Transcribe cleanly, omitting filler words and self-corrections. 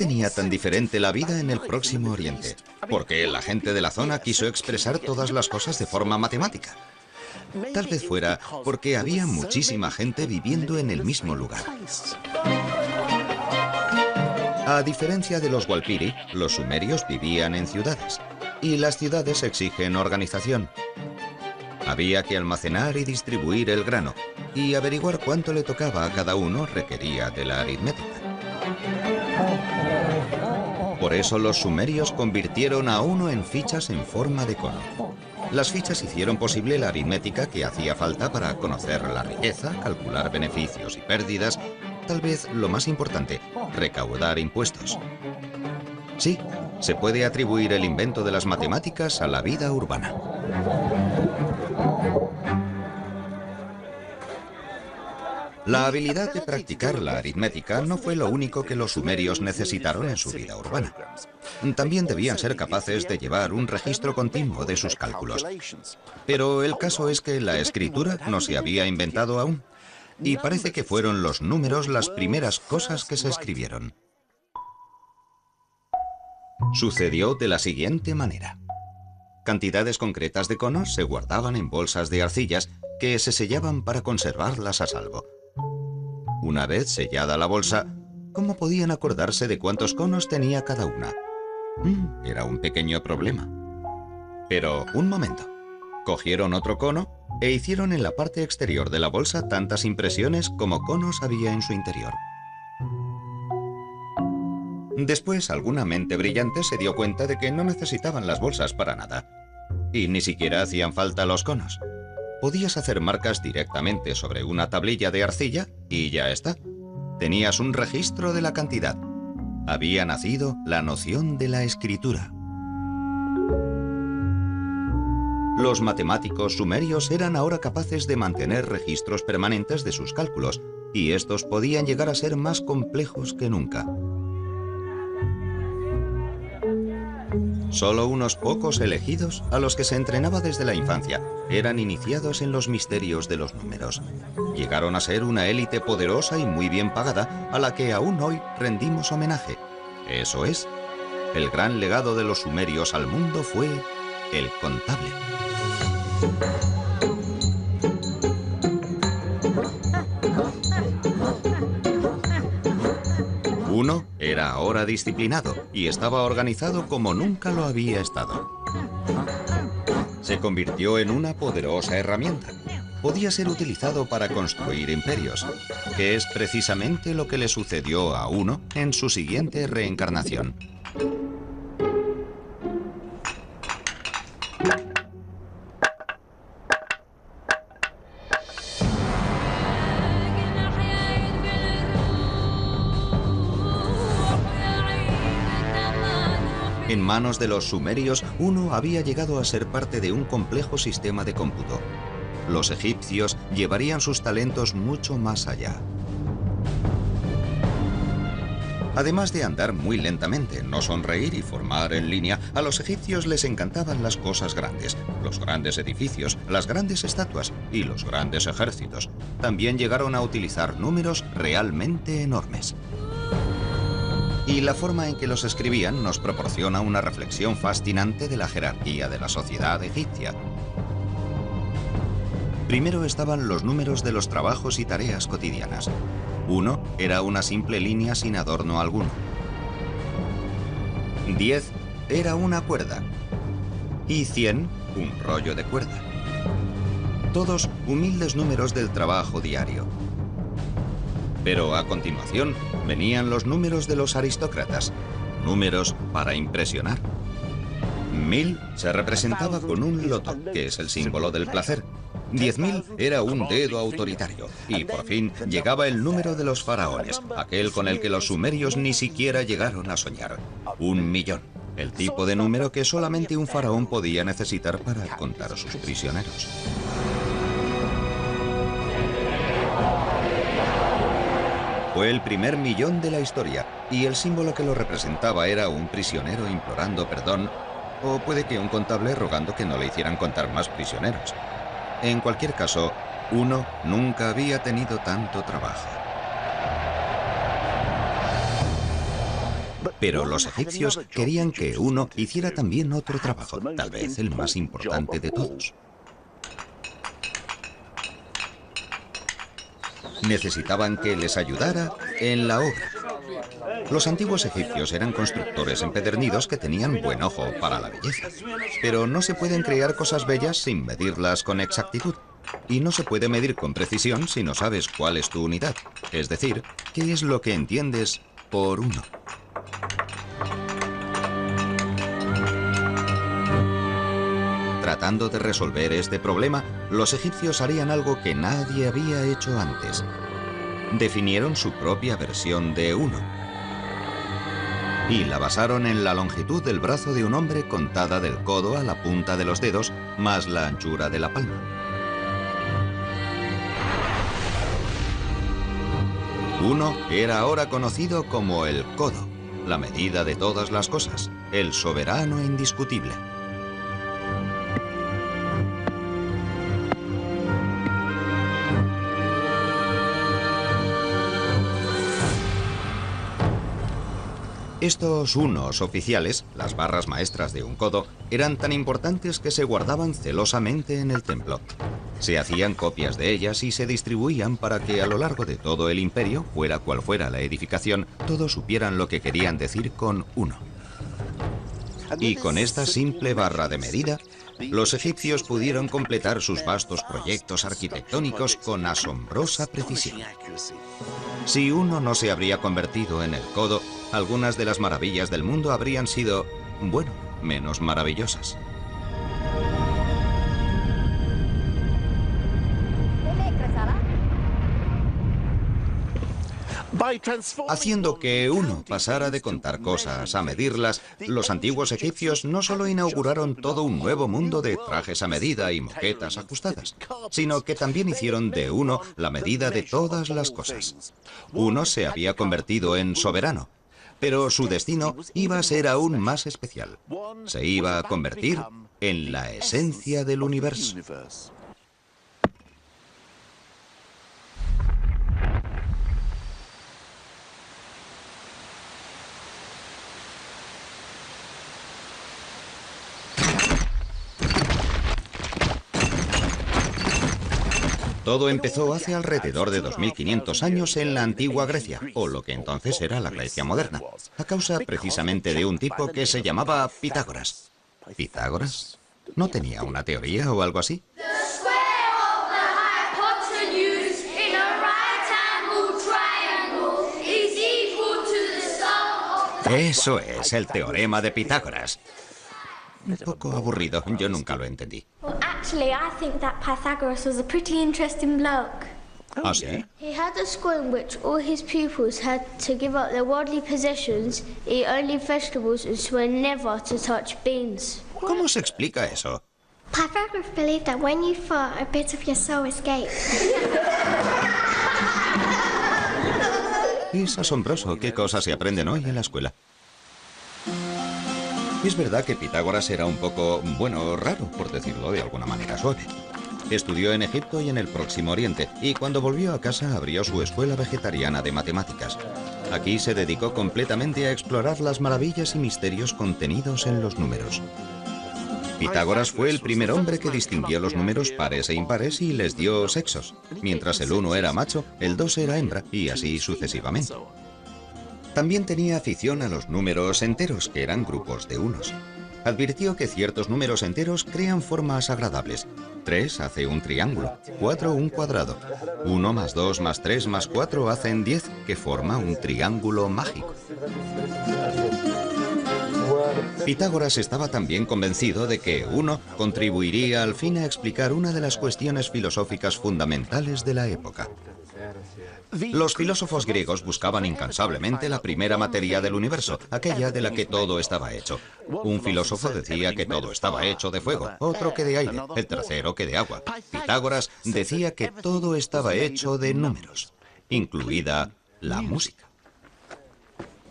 tenía tan diferente la vida en el Próximo Oriente? ¿Por qué la gente de la zona quiso expresar todas las cosas de forma matemática? Tal vez fuera porque había muchísima gente viviendo en el mismo lugar. A diferencia de los Walpiri, los sumerios vivían en ciudades, y las ciudades exigen organización. Había que almacenar y distribuir el grano, y averiguar cuánto le tocaba a cada uno requería de la aritmética. Por eso los sumerios convirtieron a uno en fichas en forma de cono. Las fichas hicieron posible la aritmética que hacía falta para conocer la riqueza, calcular beneficios y pérdidas, tal vez lo más importante, recaudar impuestos. Sí, se puede atribuir el invento de las matemáticas a la vida urbana. La habilidad de practicar la aritmética no fue lo único que los sumerios necesitaron en su vida urbana. También debían ser capaces de llevar un registro continuo de sus cálculos. Pero el caso es que la escritura no se había inventado aún, y parece que fueron los números las primeras cosas que se escribieron. Sucedió de la siguiente manera. Cantidades concretas de conos se guardaban en bolsas de arcillas que se sellaban para conservarlas a salvo. Una vez sellada la bolsa, ¿cómo podían acordarse de cuántos conos tenía cada una? Era un pequeño problema. Pero, un momento. Cogieron otro cono e hicieron en la parte exterior de la bolsa tantas impresiones como conos había en su interior. Después, alguna mente brillante se dio cuenta de que no necesitaban las bolsas para nada. Y ni siquiera hacían falta los conos. Podías hacer marcas directamente sobre una tablilla de arcilla y ya está. Tenías un registro de la cantidad. Había nacido la noción de la escritura. Los matemáticos sumerios eran ahora capaces de mantener registros permanentes de sus cálculos, y estos podían llegar a ser más complejos que nunca. Solo unos pocos elegidos, a los que se entrenaba desde la infancia, eran iniciados en los misterios de los números. Llegaron a ser una élite poderosa y muy bien pagada, a la que aún hoy rendimos homenaje. Eso es, el gran legado de los sumerios al mundo fue el contable. Uno era ahora disciplinado y estaba organizado como nunca lo había estado. Se convirtió en una poderosa herramienta. Podía ser utilizado para construir imperios, que es precisamente lo que le sucedió a Uno en su siguiente reencarnación. En manos de los sumerios, Uno había llegado a ser parte de un complejo sistema de cómputo. Los egipcios llevarían sus talentos mucho más allá. Además de andar muy lentamente, no sonreír y formar en línea, a los egipcios les encantaban las cosas grandes, los grandes edificios, las grandes estatuas y los grandes ejércitos. También llegaron a utilizar números realmente enormes. Y la forma en que los escribían nos proporciona una reflexión fascinante de la jerarquía de la sociedad egipcia. Primero estaban los números de los trabajos y tareas cotidianas. 1 era una simple línea sin adorno alguno. 10 era una cuerda. Y 100 un rollo de cuerda. Todos humildes números del trabajo diario. Pero a continuación venían los números de los aristócratas, números para impresionar. 1000 se representaba con un loto, que es el símbolo del placer. 10.000 era un dedo autoritario. Y por fin llegaba el número de los faraones, aquel con el que los sumerios ni siquiera llegaron a soñar. 1.000.000, el tipo de número que solamente un faraón podía necesitar para contar a sus prisioneros. Fue el primer millón de la historia, y el símbolo que lo representaba era un prisionero implorando perdón, o puede que un contable rogando que no le hicieran contar más prisioneros. En cualquier caso, Uno nunca había tenido tanto trabajo. Pero los egipcios querían que uno hiciera también otro trabajo, tal vez el más importante de todos. Necesitaban que les ayudara en la obra. Los antiguos egipcios eran constructores empedernidos que tenían buen ojo para la belleza. Pero no se pueden crear cosas bellas sin medirlas con exactitud. Y no se puede medir con precisión si no sabes cuál es tu unidad. Es decir, qué es lo que entiendes por uno. Tratando de resolver este problema, los egipcios harían algo que nadie había hecho antes. Definieron su propia versión de uno. Y la basaron en la longitud del brazo de un hombre contada del codo a la punta de los dedos, más la anchura de la palma. Uno era ahora conocido como el codo, la medida de todas las cosas, el soberano indiscutible. Estos unos oficiales, las barras maestras de un codo, eran tan importantes que se guardaban celosamente en el templo. Se hacían copias de ellas y se distribuían para que a lo largo de todo el imperio, fuera cual fuera la edificación, todos supieran lo que querían decir con uno. Y con esta simple barra de medida, los egipcios pudieron completar sus vastos proyectos arquitectónicos con asombrosa precisión. Si uno no se habría convertido en el codo, algunas de las maravillas del mundo habrían sido, bueno, menos maravillosas. Haciendo que uno pasara de contar cosas a medirlas, los antiguos egipcios no solo inauguraron todo un nuevo mundo de trajes a medida y moquetas ajustadas, sino que también hicieron de uno la medida de todas las cosas. Uno se había convertido en soberano, pero su destino iba a ser aún más especial. Se iba a convertir en la esencia del universo. Todo empezó hace alrededor de 2500 años en la antigua Grecia, o lo que entonces era la Grecia moderna, a causa precisamente de un tipo que se llamaba Pitágoras. ¿Pitágoras? ¿No tenía una teoría o algo así? Eso es el teorema de Pitágoras. Un poco aburrido, yo nunca lo entendí. Well, actually, I think that Pythagoras was a pretty interesting bloke. ¿Ah, sí? He had a school in which all his pupils had to give up their worldly possessions, eat only vegetables and swear never to touch beans. ¿Cómo se explica eso? Pythagoras believed that when you fart, a bit of your soul escapes. Es asombroso qué cosas se aprenden hoy en la escuela. Es verdad que Pitágoras era un poco, bueno, raro, por decirlo de alguna manera suave. Estudió en Egipto y en el Próximo Oriente, y cuando volvió a casa abrió su escuela vegetariana de matemáticas. Aquí se dedicó completamente a explorar las maravillas y misterios contenidos en los números. Pitágoras fue el primer hombre que distinguió los números pares e impares y les dio sexos. Mientras el 1 era macho, el 2 era hembra, y así sucesivamente. También tenía afición a los números enteros, que eran grupos de unos. Advirtió que ciertos números enteros crean formas agradables. 3 hace un triángulo, 4 un cuadrado. 1 más 2 más 3 más 4 hacen 10, que forma un triángulo mágico. Pitágoras estaba también convencido de que 1 contribuiría al fin a explicar una de las cuestiones filosóficas fundamentales de la época. Los filósofos griegos buscaban incansablemente la primera materia del universo, aquella de la que todo estaba hecho. Un filósofo decía que todo estaba hecho de fuego, otro que de aire, el tercero que de agua. Pitágoras decía que todo estaba hecho de números, incluida la música.